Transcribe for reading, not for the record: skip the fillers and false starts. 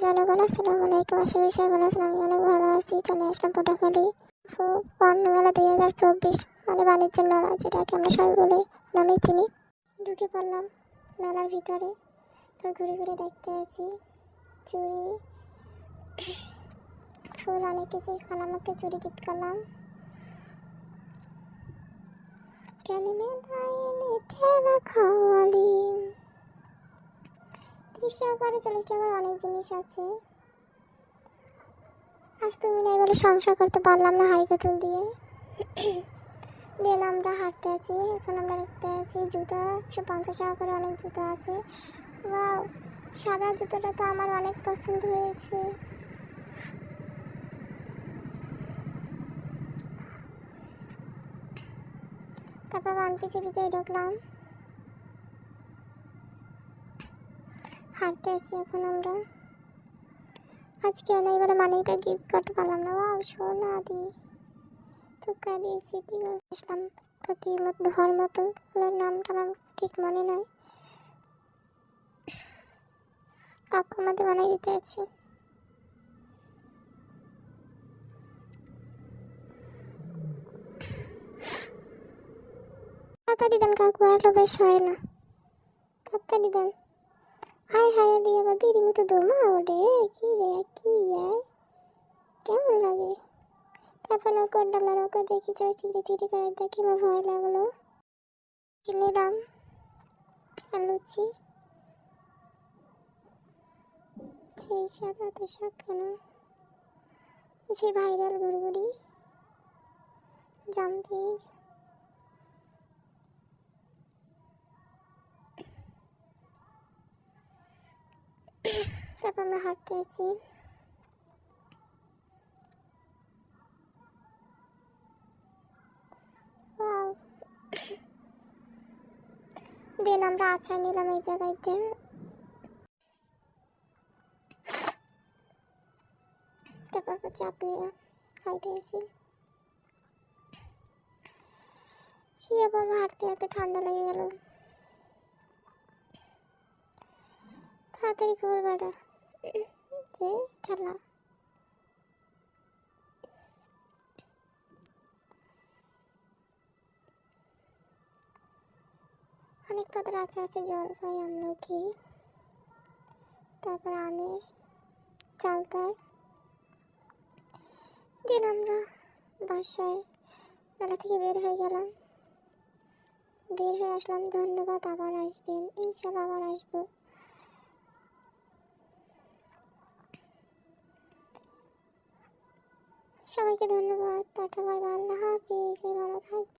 জনগণ, আসসালামু আলাইকুম। আশা করি সবাই ভালো আছেন। আমি অনেক ভালো আছি। চলে আসলাম পটুয়াখালী পণ্য মেলা 2024, মানে বাণিজ্য মেলা, যেটাকে আমরা সবাই বলে নামে চিনি। ঢুকে পড়লাম মেলার ভিতরে। ঘুরে ঘুরে দেখতে আছি চুড়ি, ফুল, অনেক কিছু। খালামাকে চুড়ি গিফট করলাম। কেন মেলায় এনে ঠেলা খাওয়ালি, 30 টাকা করে 40 টাকার অনেক জিনিস আছে। আজ তুমি নাই বলে সংসার করতে পারলাম না হাই পেতুল দিয়ে। দেন আমরা হাঁটতে আছি। এখন আমরা দেখতে আছি জুতা, 150 টাকা করে অনেক জুতা আছে। ওয়াও, সাদা জুতোটা তো আমার অনেক পছন্দ হয়েছে। তারপর ওয়ান পিসের ভিতরে ঢুকলাম। হাঁটতে আছি এখন আমরা। আজকে নাই বলে মানিটা গিফট করতে পারলাম না। ওয়াও, সোনা দিয়ে তুকা দিয়ে সিটি গোল্ড আসলাম। প্রতির মতো ধর মতো ফুলের নামটা আমার ঠিক মনে নাই। কাকু আমাদের বানাই দিতে আছি। তাড়াতাড়ি দেন কাকু, আর বেশ হয় না। তাড়াতাড়ি দেন। হাই হাই দিয়ে আবার বিড়ি মতো দমা ওরে। কি রে, কি কেমন লাগে? তারপর নৌকা উঠলাম না। নৌকা দেখি চড়ে চিড়ে চিড়ে করে দেখি আমার ভয় লাগলো। নিলাম আর লুচি। সেই স্বাদ, এত স্বাদ কেন? সেই ভাইরাল ঘুরঘুরি, জাম্পিং। তারপর আমরা হাঁটতে আছি। দেন আমরা আচার নিলাম এই জায়গাতে। তারপর চাপ নিয়ে খাইতে এসি। কি আবার হাঁটতে হাঁটতে ঠান্ডা লেগে গেল। তাড়াতাড়ি খবর বেড়া ঠেলা। অনেক কত আচার আছে, জলপাই, আমলকি, তারপর আমের, চালতার। দিন আমরা বাসায় মেলা থেকে বের হয়ে গেলাম। বের হয়ে আসলাম। ধন্যবাদ, আবার আসবেন, ইনশাল্লাহ আবার আসবো। সবাইকে ধন্যবাদ। টাটা, বাই বাই, আল্লাহ হাফিজ। ভালো থাকবেন।